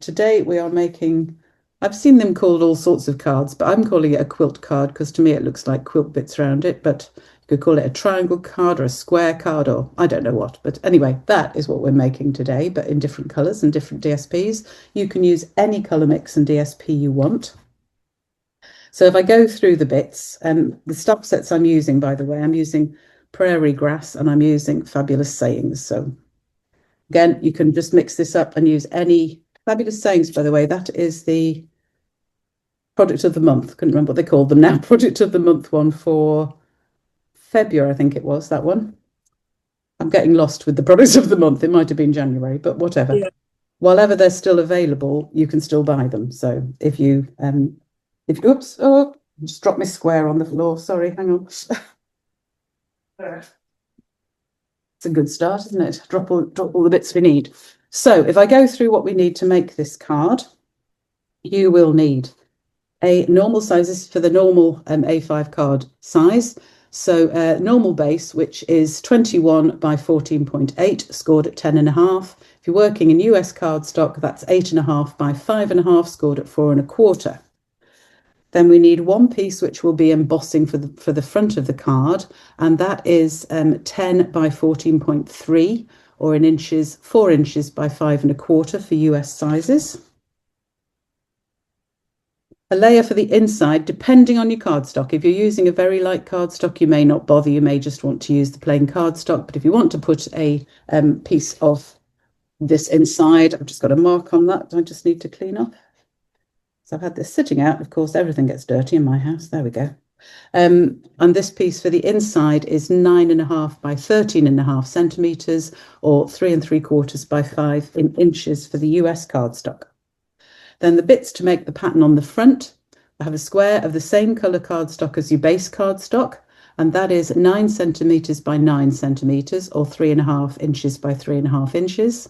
today we are making, I've seen them called all sorts of cards, but I'm calling it a quilt card because to me it looks like quilt bits around it, but you could call it a triangle card or a square card or I don't know what. But anyway, that is what we're making today, but in different colours and different DSPs. You can use any colour mix and DSP you want. So if I go through the bits, the stock sets I'm using, by the way, I'm using Prairie Grass and I'm using Fabulous Sayings. So again, you can just mix this up and use any Fabulous Sayings, by the way. That is the product of the month. Couldn't remember what they called them now. Product of the month one for February, I think it was, that one. I'm getting lost with the products of the month. It might have been January, but whatever. Yeah. While they're still available, you can still buy them. So oops, oh, just dropped my square on the floor. Sorry, hang on. It's a good start, isn't it? Drop all the bits we need. So if I go through what we need to make this card, you will need a normal size. This is for the normal A5 card size. So normal base, which is 21 by 14.8, scored at 10.5. If you're working in US cardstock, that's 8.5 by 5.5, scored at 4.25. Then we need one piece which will be embossing for the front of the card, and that is 10 by 14.3, or in inches, 4 inches by 5.25 for US sizes. A layer for the inside, depending on your cardstock. If you're using a very light cardstock, you may not bother. You may just want to use the plain cardstock. But if you want to put a piece of this inside, I've just got a mark on that I just need to clean up. So I've had this sitting out. Of course, everything gets dirty in my house. There we go. And this piece for the inside is 9.5 by 13.5 centimetres, or 3 3/4 by 5 inches for the US cardstock. Then the bits to make the pattern on the front, I have a square of the same colour cardstock as your base cardstock, and that is 9 centimetres by 9 centimetres, or 3.5 inches by 3.5 inches.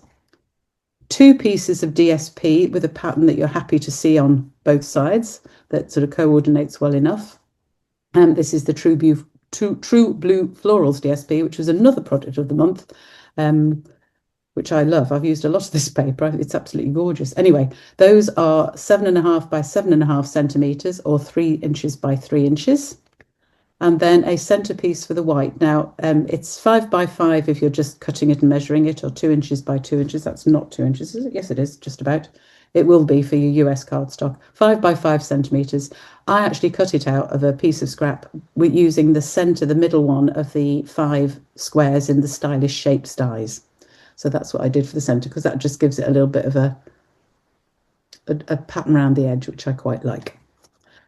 2 pieces of DSP with a pattern that you're happy to see on both sides that sort of coordinates well enough. And this is the True Blue Florals DSP, which was another product of the month, which I love. I've used a lot of this paper. It's absolutely gorgeous. Anyway, those are 7.5 by 7.5 centimetres, or 3 inches by 3 inches. And then a centerpiece for the white. Now, it's 5 by 5 if you're just cutting it and measuring it, or 2 inches by 2 inches. That's not 2 inches, is it? Yes, it is, just about. It will be for your US cardstock. 5 by 5 centimetres. I actually cut it out of a piece of scrap using the centre, the middle one of the 5 squares in the stylish shaped dies. So that's what I did for the centre, because that just gives it a little bit of a pattern around the edge, which I quite like.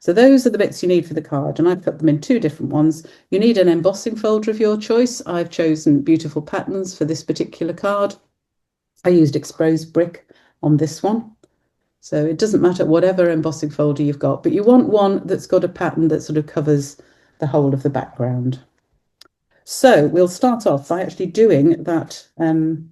So those are the bits you need for the card, and I've cut them in 2 different ones. You need an embossing folder of your choice. I've chosen Beautiful Patterns for this particular card. I used exposed brick on this one. So it doesn't matter whatever embossing folder you've got, but you want one that's got a pattern that sort of covers the whole of the background. So we'll start off by actually doing that. And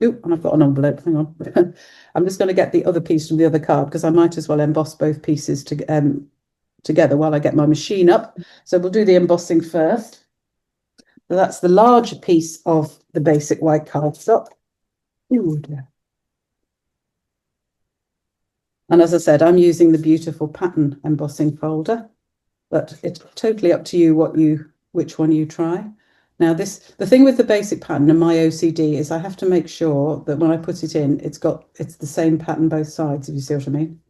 I've got an envelope, hang on. I'm just going to get the other piece from the other card, because I might as well emboss both pieces together while I get my machine up. So we'll do the embossing first. So that's the large piece of the basic white cardstock. Ooh, dear. And as I said, I'm using the Beautiful Pattern embossing folder, but it's totally up to you which one you try. Now the thing with the basic pattern and my OCD is I have to make sure that when I put it in, it's the same pattern both sides, if you see what I mean.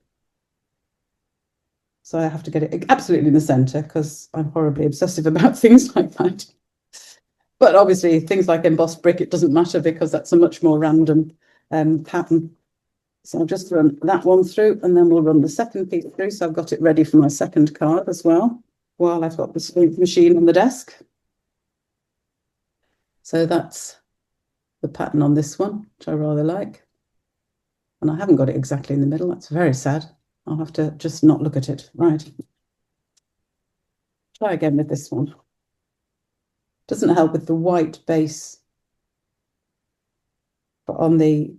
So I have to get it absolutely in the centre, because I'm horribly obsessive about things like that. But obviously things like embossed brick, it doesn't matter, because that's a much more random pattern. So I'll just run that one through, and then we'll run the second piece through. So I've got it ready for my second card as well, while I've got the machine on the desk. So that's the pattern on this one, which I rather like. And I haven't got it exactly in the middle. That's very sad. I'll have to just not look at it. Right. Try again with this one. Doesn't help with the white base, but on the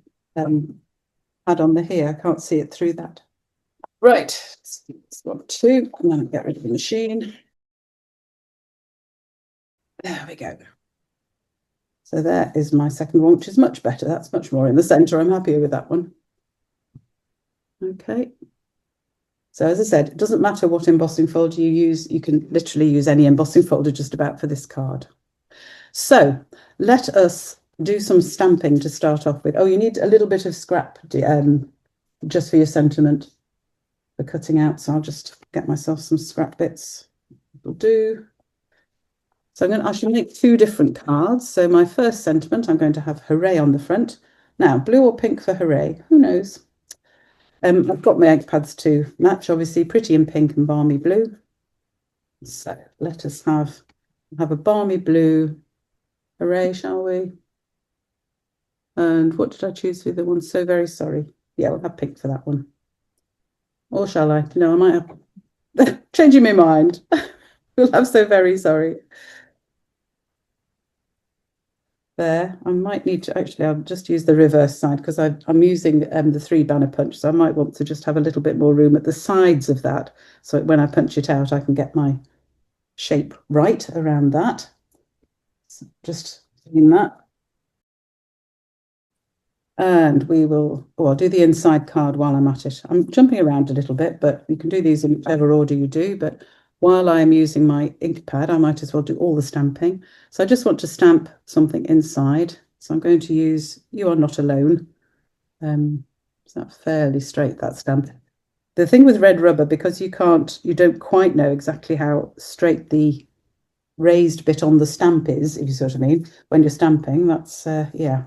add on the here, I can't see it through that. Right, it's got 2, and then I'll get rid of the machine. There we go. So there is my second one, which is much better. That's much more in the centre. I'm happier with that one. Okay. So as I said, it doesn't matter what embossing folder you use. You can literally use any embossing folder just about for this card. So let us do some stamping to start off with. Oh, you need a little bit of scrap just for your sentiment for cutting out. So I'll just get myself some scrap bits. Will do. So I should make two different cards. So my first sentiment, I'm going to have hooray on the front. Now, blue or pink for hooray? Who knows? I've got my egg pads to match, obviously, pretty in pink and balmy blue. So let us have a balmy blue hooray, shall we? And what did I choose for the one? So very sorry. Yeah, we'll have pink for that one. Or shall I? No, I might have changing my mind. We'll have so very sorry. There, I might need to actually, I'll just use the reverse side because I'm using the three banner punch. So I might want to just have a little bit more room at the sides of that. So when I punch it out, I can get my shape right around that. So just in that. And we will, oh, I'll do the inside card while I'm at it. I'm jumping around a little bit, but you can do these in whichever order you do. But while I'm using my ink pad, I might as well do all the stamping. So I just want to stamp something inside. So I'm going to use You Are Not Alone. Is that fairly straight, that stamp? The thing with red rubber, because you don't quite know exactly how straight the raised bit on the stamp is, if you see what I mean, when you're stamping, that's, yeah,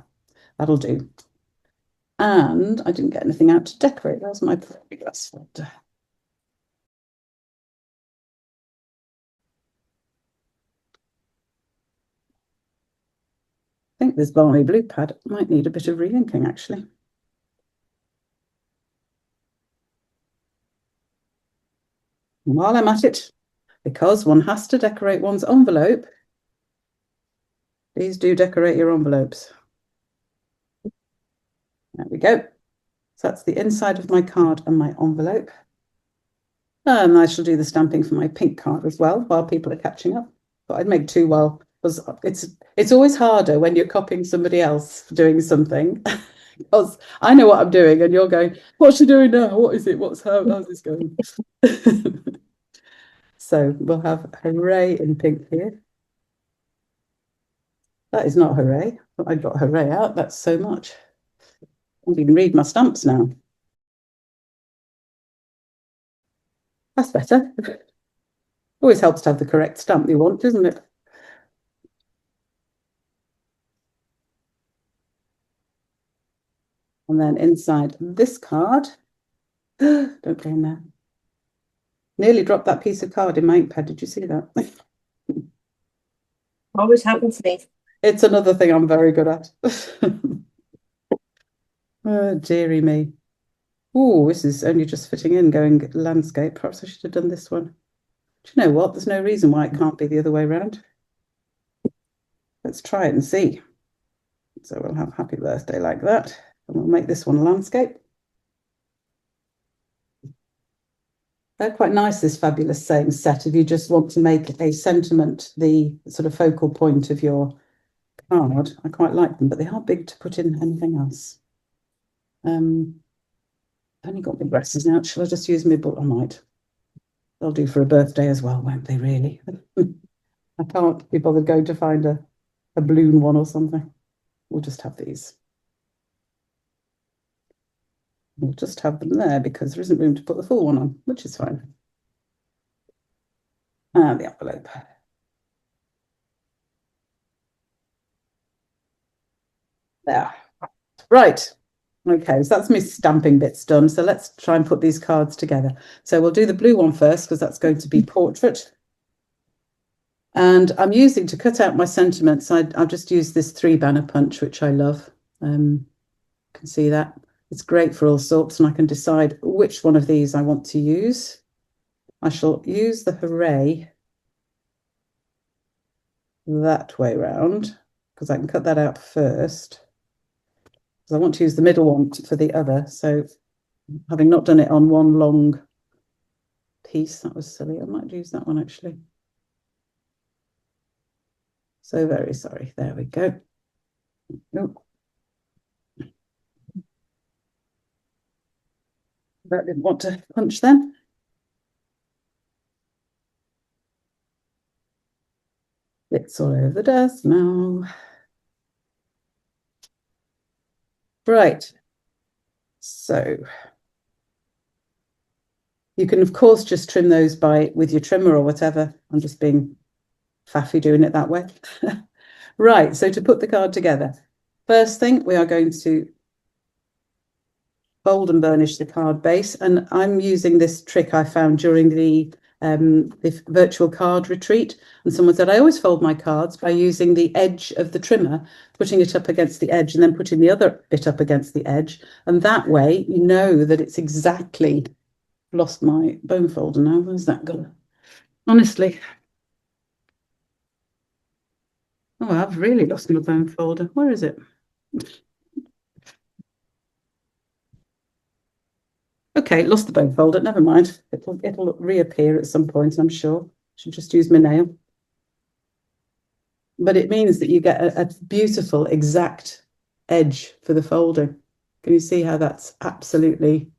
that'll do. And I didn't get anything out to decorate. That was my progress folder. I think this balmy blue pad might need a bit of re-inking, actually. While I'm at it, because one has to decorate one's envelope, please do decorate your envelopes. There we go. So that's the inside of my card and my envelope. And I shall do the stamping for my pink card as well while people are catching up. But I'd make two while, because it's always harder when you're copying somebody else doing something. Because I know what I'm doing, and you're going, "What's she doing now? What is it? How's this going?" So we'll have hooray in pink here. That is not hooray. I got hooray out. That's so much. I can read my stamps now. That's better. Always helps to have the correct stamp you want, doesn't it? And then inside this card, don't go in there. Nearly dropped that piece of card in my ink pad. Did you see that? Always happens to me. It's another thing I'm very good at. Oh, dearie me. Oh, this is only just fitting in going landscape. Perhaps I should have done this one. Do you know what? There's no reason why it can't be the other way around. Let's try it and see. So we'll have happy birthday like that. And we'll make this one landscape. They're quite nice, this fabulous saying set, if you just want to make a sentiment the sort of focal point of your card. I quite like them, but they are big to put in anything else. I've only got my dresses now. Shall I just use my book? I might. They'll do for a birthday as well, won't they, really? I can't be bothered going to find a balloon one or something. We'll just have these. We'll just have them there because there isn't room to put the full one on, which is fine. And the envelope. There. Right. Okay, so that's my stamping bits done. So let's try and put these cards together. So we'll do the blue one first because that's going to be portrait. And I'm using to cut out my sentiments. I'll just use this three banner punch, which I love. You can see that. It's great for all sorts, and I can decide which one of these I want to use. I shall use the hooray that way round because I can cut that out first. Because I want to use the middle one for the other. So having not done it on one long piece, that was silly. I might use that one actually. So very sorry. There we go. Oh. That didn't want to punch then. It's all over the desk now. Right. So you can, of course, just trim those with your trimmer or whatever. I'm just being faffy doing it that way. Right. So to put the card together, first thing, we are going to fold and burnish the card base. And I'm using this trick I found during the virtual card retreat. And someone said, I always fold my cards by using the edge of the trimmer, putting it up against the edge and then putting the other bit up against the edge. And that way you know that it's exactly, lost my bone folder now. Where's that gone? Honestly. Oh, I've really lost my bone folder. Where is it? Okay, lost the bone folder. Never mind. It'll reappear at some point, I'm sure. Should just use my nail. But it means that you get a beautiful, exact edge for the folding. Can you see how that's absolutely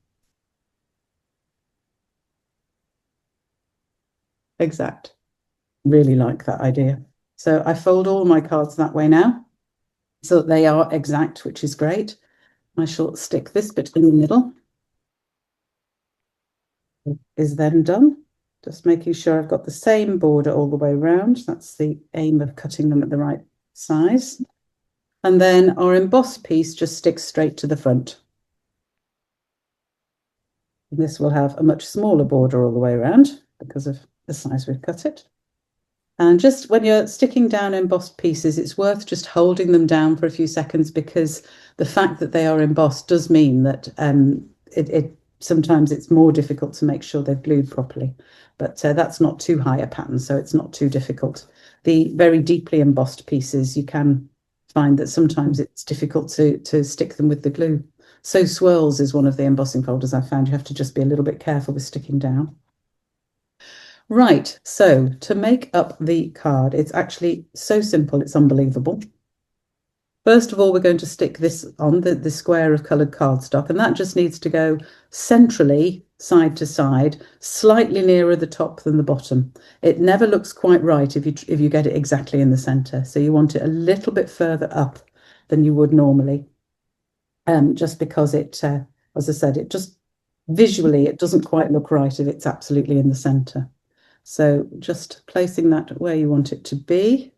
exact? Really like that idea. So I fold all my cards that way now, so that they are exact, which is great. I shall stick this bit in the middle. Is then done. Just making sure I've got the same border all the way around. That's the aim of cutting them at the right size. And then our embossed piece just sticks straight to the front. And this will have a much smaller border all the way around because of the size we've cut it. And just when you're sticking down embossed pieces, it's worth just holding them down for a few seconds, because the fact that they are embossed does mean that sometimes it's more difficult to make sure they're glued properly. But that's not too high a pattern, so it's not too difficult. The very deeply embossed pieces, you can find that sometimes it's difficult to stick them with the glue. So Swirls is one of the embossing folders I found. You have to just be a little bit careful with sticking down. Right, so to make up the card, it's actually so simple, it's unbelievable. First of all, we're going to stick this on the square of coloured cardstock, and that just needs to go centrally, side to side, slightly nearer the top than the bottom. It never looks quite right if you get it exactly in the centre. So you want it a little bit further up than you would normally, just because it, as I said, it just visually, it doesn't quite look right if it's absolutely in the centre. So just placing that where you want it to be.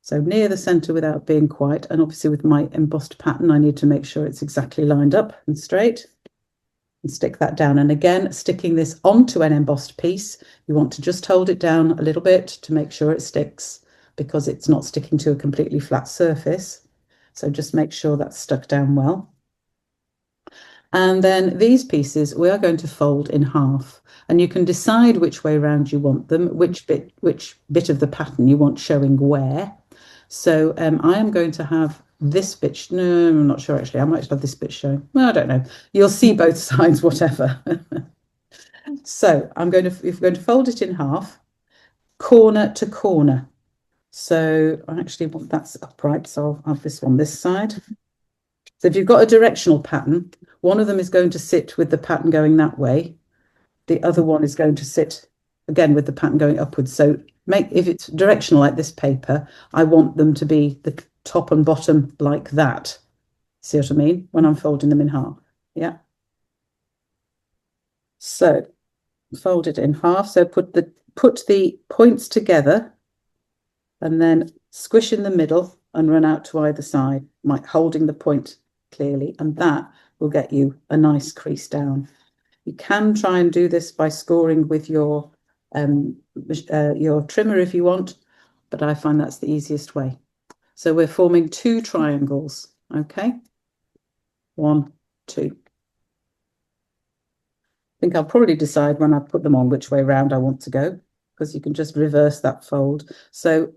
So near the center without being quite, and obviously with my embossed pattern, I need to make sure it's exactly lined up and straight, and stick that down. And again, sticking this onto an embossed piece, you want to just hold it down a little bit to make sure it sticks, because it's not sticking to a completely flat surface. So just make sure that's stuck down well. And then these pieces we are going to fold in half, and you can decide which way around you want them, which bit of the pattern you want showing where. So I am going to have this bit. No, I'm not sure actually. I might have this bit showing. Well, I don't know. You'll see both sides, whatever. So I'm going to fold it in half, corner to corner. So I actually want that's upright, so I'll have this one this side. So if you've got a directional pattern, one of them is going to sit with the pattern going that way. The other one is going to sit again with the pattern going upwards. So if it's directional like this paper, I want them to be the top and bottom like that. See what I mean? When I'm folding them in half. Yeah. So fold it in half. So put the points together and then squish in the middle and run out to either side, holding the point clearly, and that will get you a nice crease down. You can try and do this by scoring with your trimmer if you want, but I find that's the easiest way. So we're forming two triangles, okay? 1, 2. I think I'll probably decide when I put them on which way round I want to go, because you can just reverse that fold. So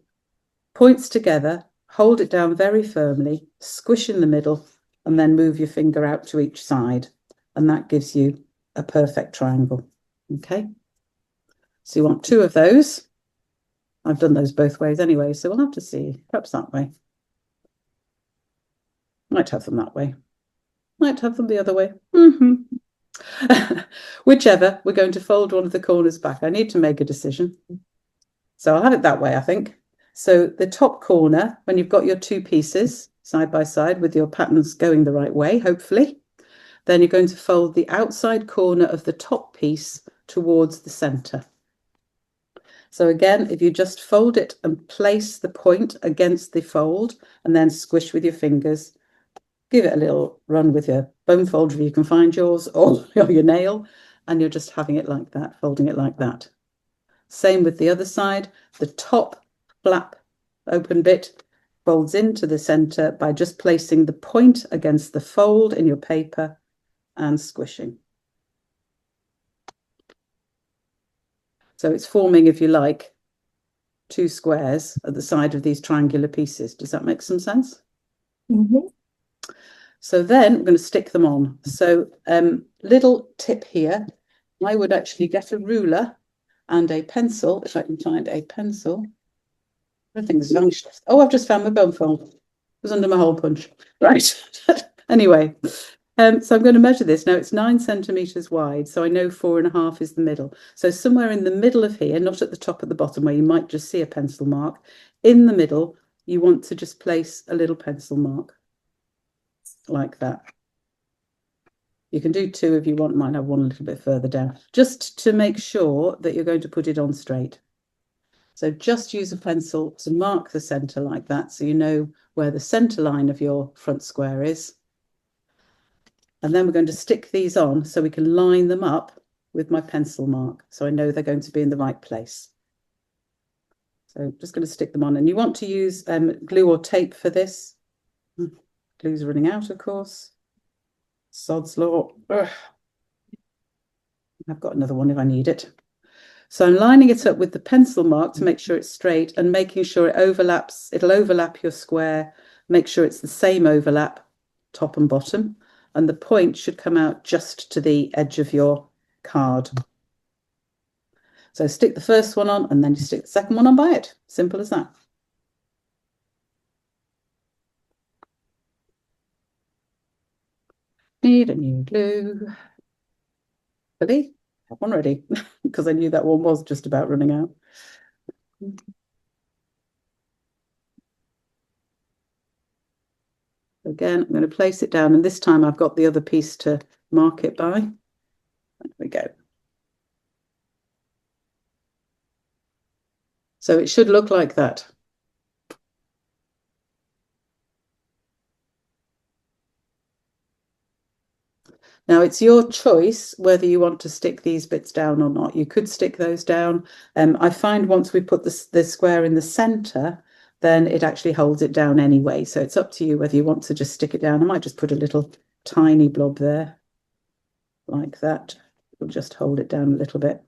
points together, hold it down very firmly, squish in the middle, and then move your finger out to each side. And that gives you a perfect triangle. Okay. So you want 2 of those. I've done those both ways anyway, so we'll have to see. Perhaps that way. Might have them that way. Might have them the other way. Whichever, we're going to fold one of the corners back. I need to make a decision. So I'll have it that way, I think. So the top corner, when you've got your two pieces side by side with your patterns going the right way, hopefully, then you're going to fold the outside corner of the top piece towards the center. So again, if you just fold it and place the point against the fold and then squish with your fingers, give it a little run with your bone folder if you can find yours, or your nail, and you're just having it like that, folding it like that. Same with the other side. The top flap open bit folds into the center by just placing the point against the fold in your paper and squishing. So it's forming, if you like, two squares at the side of these triangular pieces. Does that make some sense? Mm-hmm. So then we're going to stick them on. So little tip here, I would actually get a ruler and a pencil, if I can find a pencil. Everything's vanished. Oh, I've just found my bone fold. It was under my hole punch. Right. Anyway, so I'm going to measure this. Now it's 9 centimeters wide, so I know 4.5 is the middle. So somewhere in the middle of here, not at the top at the bottom where you might just see a pencil mark, in the middle, you want to just place a little pencil mark like that. You can do 2 if you want. Might have one a little bit further down, just to make sure that you're going to put it on straight. So just use a pencil to mark the center like that, so you know where the center line of your front square is. And then we're going to stick these on so we can line them up with my pencil mark, so I know they're going to be in the right place. So I'm just going to stick them on, and you want to use glue or tape for this. Glue's running out, of course. Sod's law. Ugh. I've got another one if I need it. So I'm lining it up with the pencil mark to make sure it's straight and making sure it overlaps. It'll overlap your square. Make sure it's the same overlap, top and bottom. And the point should come out just to the edge of your card. So stick the first one on and then you stick the second one on by it. Simple as that. Need a new glue. Ready? I have one ready because I knew that one was just about running out. Again, I'm going to place it down, and this time I've got the other piece to mark it by. There we go. So it should look like that. Now it's your choice whether you want to stick these bits down or not. You could stick those down. I find once we put the square in the center, then it actually holds it down anyway. So it's up to you whether you want to just stick it down. I might just put a little tiny blob there like that. It'll just hold it down a little bit.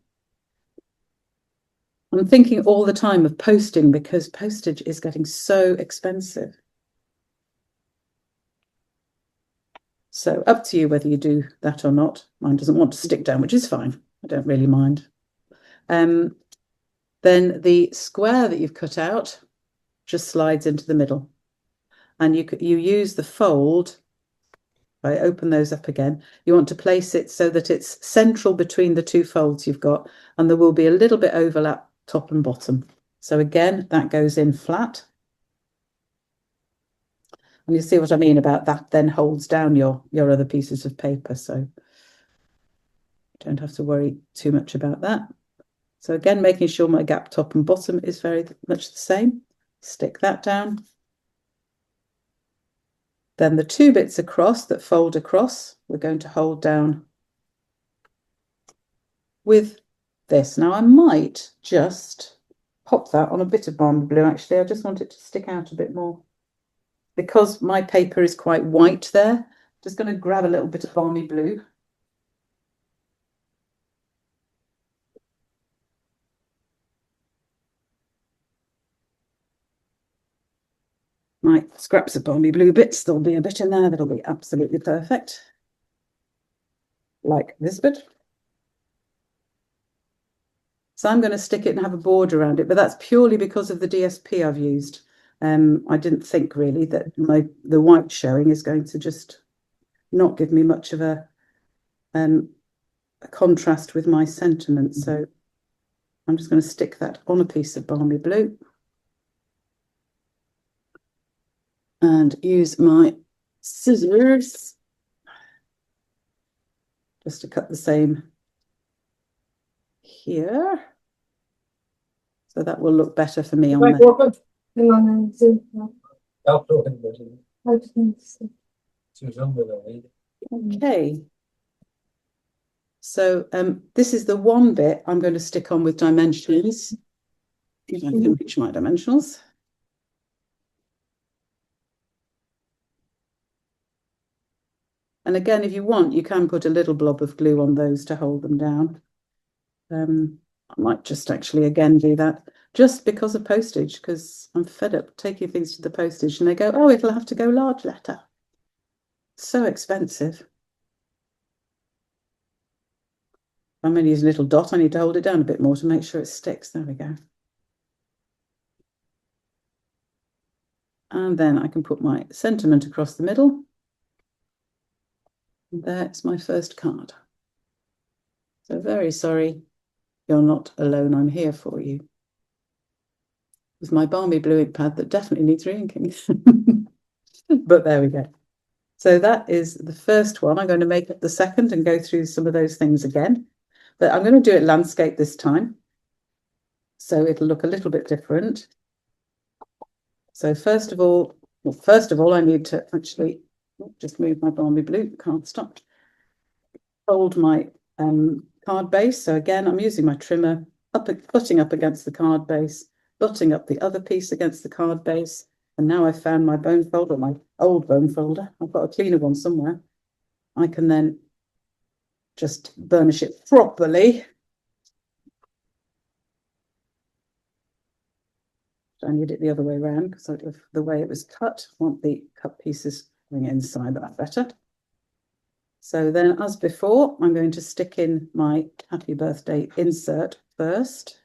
I'm thinking all the time of posting because postage is getting so expensive. So up to you whether you do that or not. Mine doesn't want to stick down, which is fine. I don't really mind. Then the square that you've cut out just slides into the middle. And you use the fold. If I open those up again, you want to place it so that it's central between the two folds you've got, and there will be a little bit overlap top and bottom. So again, that goes in flat. And you see what I mean about that then holds down your other pieces of paper. So don't have to worry too much about that. So again, making sure my gap top and bottom is very much the same. Stick that down. Then the two bits across that fold across, we're going to hold down with this. Now I might just pop that on a bit of balmy blue. Actually, I just want it to stick out a bit more. Because my paper is quite white there, just going to grab a little bit of balmy blue. My scraps of balmy blue bits, there'll be a bit in there that'll be absolutely perfect. Like this bit. So I'm going to stick it and have a border around it, but that's purely because of the DSP I've used. I didn't think really that the white showing is going to just not give me much of a a contrast with my sentiment. So I'm just going to stick that on a piece of balmy blue and use my scissors just to cut the same here. So that will look better for me on the... Okay. So this is the one bit I'm going to stick on with dimensionals. If I can reach my dimensionals. And again, if you want, you can put a little blob of glue on those to hold them down. I might just actually again do that just because of postage, because I'm fed up taking things to the postage and they go, oh, it'll have to go large letter. So expensive. I'm going to use a little dot. I need to hold it down a bit more to make sure it sticks. There we go. And then I can put my sentiment across the middle. And there's my first card. So very sorry, you're not alone. I'm here for you. With my balmy blue ink pad that definitely needs re-inking. But there we go. So that is the first one. I'm going to make up the second and go through some of those things again. But I'm going to do it landscape this time. So it'll look a little bit different. So first of all, I need to actually just move my balmy blue cardstock. Hold my card base. So again, I'm using my trimmer, butting up against the card base, butting up the other piece against the card base. And now I've found my bone folder, my old bone folder. I've got a cleaner one somewhere. I can then just burnish it properly. I need it the other way around because of the way it was cut. I want the cut pieces going inside that better. So then, as before, I'm going to stick in my happy birthday insert first.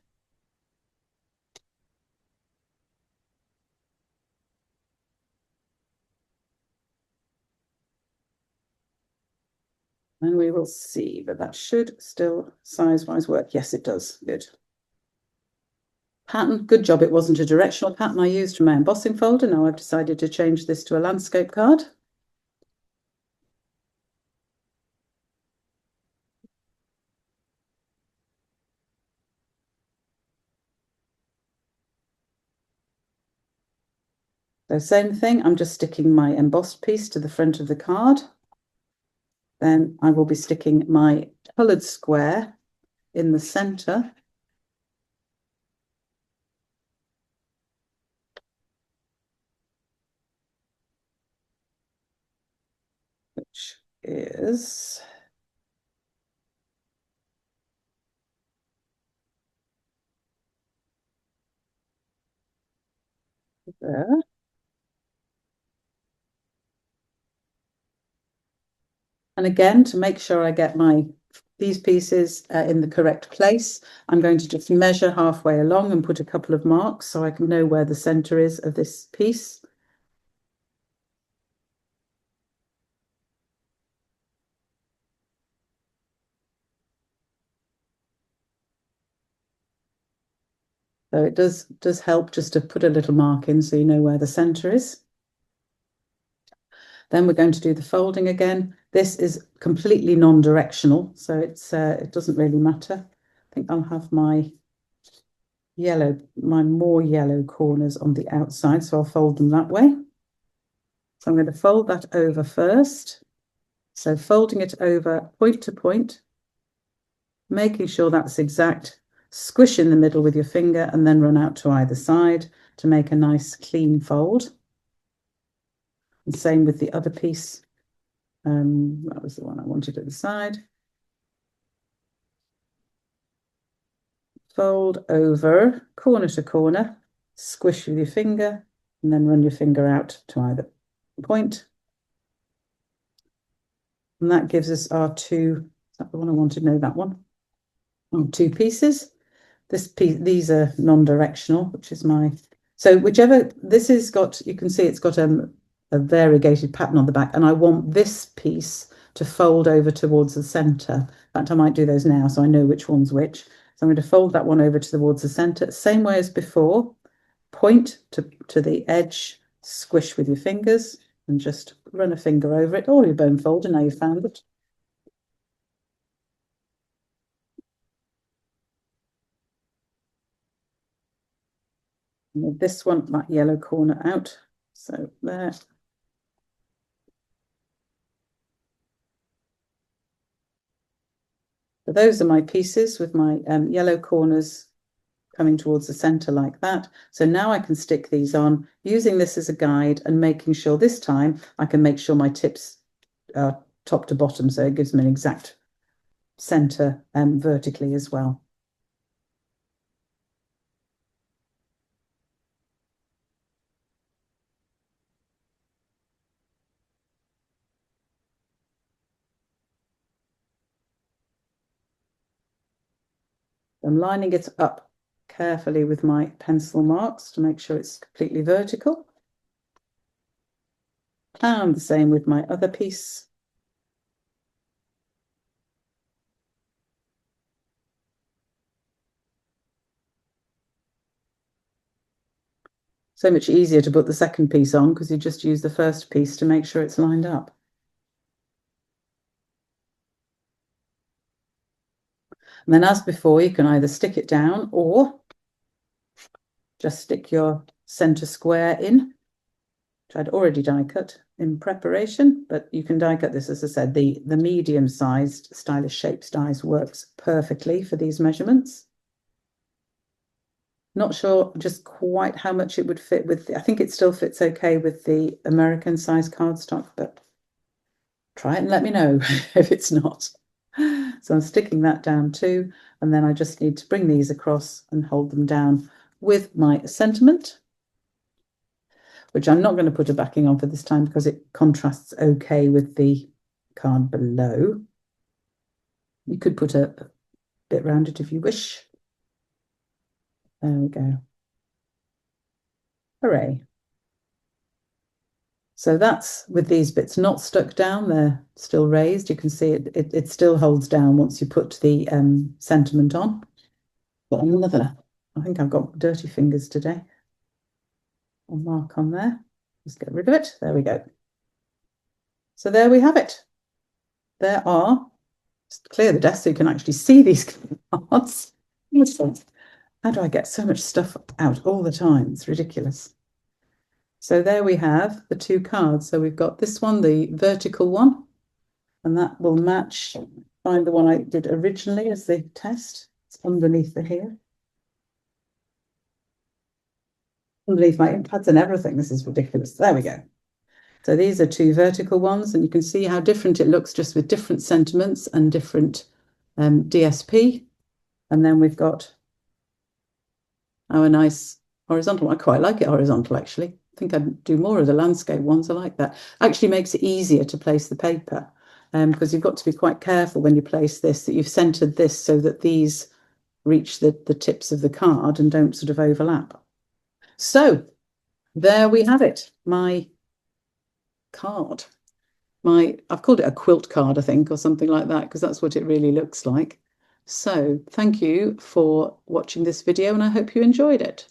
And we will see, but that should still size-wise work. Yes, it does. Good. Pattern, good job. It wasn't a directional pattern I used from my embossing folder. Now I've decided to change this to a landscape card. So same thing, I'm just sticking my embossed piece to the front of the card. Then I will be sticking my coloured square in the centre. Which is there. And again, to make sure I get these pieces in the correct place, I'm going to just measure halfway along and put a couple of marks so I can know where the centre is of this piece. So it does help just to put a little mark in so you know where the centre is. Then we're going to do the folding again. This is completely non-directional, so it doesn't really matter. I think I'll have my more yellow corners on the outside, so I'll fold them that way. So I'm going to fold that over first. So folding it over point to point, making sure that's exact. Squish in the middle with your finger and then run out to either side to make a nice clean fold. And same with the other piece. That was the one I wanted at the side. Fold over corner to corner, squish with your finger, and then run your finger out to either point. And that gives us our two, is that the one I wanted? No, that one. Oh, two pieces. This piece, these are non-directional, which is my, so whichever, this has got, you can see it's got a variegated pattern on the back, and I want this piece to fold over towards the center. In fact, I might do those now so I know which one's which. So I'm going to fold that one over towards the center, same way as before. Point to the edge, squish with your fingers, and just run a finger over it, or your bone folder, now you've found it. Move this one, that yellow corner out. So there. So those are my pieces with my yellow corners coming towards the center like that. So now I can stick these on using this as a guide and making sure this time I can make sure my tips are top to bottom, so it gives me an exact center vertically as well. I'm lining it up carefully with my pencil marks to make sure it's completely vertical. And the same with my other piece. So much easier to put the second piece on because you just use the first piece to make sure it's lined up. And then as before, you can either stick it down or just stick your center square in, which I'd already die cut in preparation, but you can die cut this, as I said, the medium-sized stylish shapes dies works perfectly for these measurements. Not sure just quite how much it would fit with I think it still fits okay with the American size cardstock, but try it and let me know if it's not. So I'm sticking that down too, and then I just need to bring these across and hold them down with my sentiment, which I'm not going to put a backing on for this time because it contrasts okay with the card below. You could put a bit around it if you wish. There we go. Hooray. So that's with these bits not stuck down, they're still raised. You can see it still holds down once you put the sentiment on. Got another, I think I've got dirty fingers today. I'll mark on there. Just get rid of it. There we go. So there we have it. There are, just clear the desk so you can actually see these cards. How do I get so much stuff out all the time? It's ridiculous. So there we have the two cards. So we've got this one, the vertical one, and that will match, find the one I did originally as the test. It's underneath the here. Underneath my impads and everything. This is ridiculous. There we go. So these are two vertical ones, and you can see how different it looks just with different sentiments and different DSP. And then we've got our nice horizontal. I quite like it horizontal, actually. I think I'd do more of the landscape ones. I like that. Actually makes it easier to place the paper because you've got to be quite careful when you place this, that you've centered this so that these reach the tips of the card and don't sort of overlap. So there we have it, my card. I've called it a quilt card, I think, or something like that, because that's what it really looks like. So thank you for watching this video, and I hope you enjoyed it.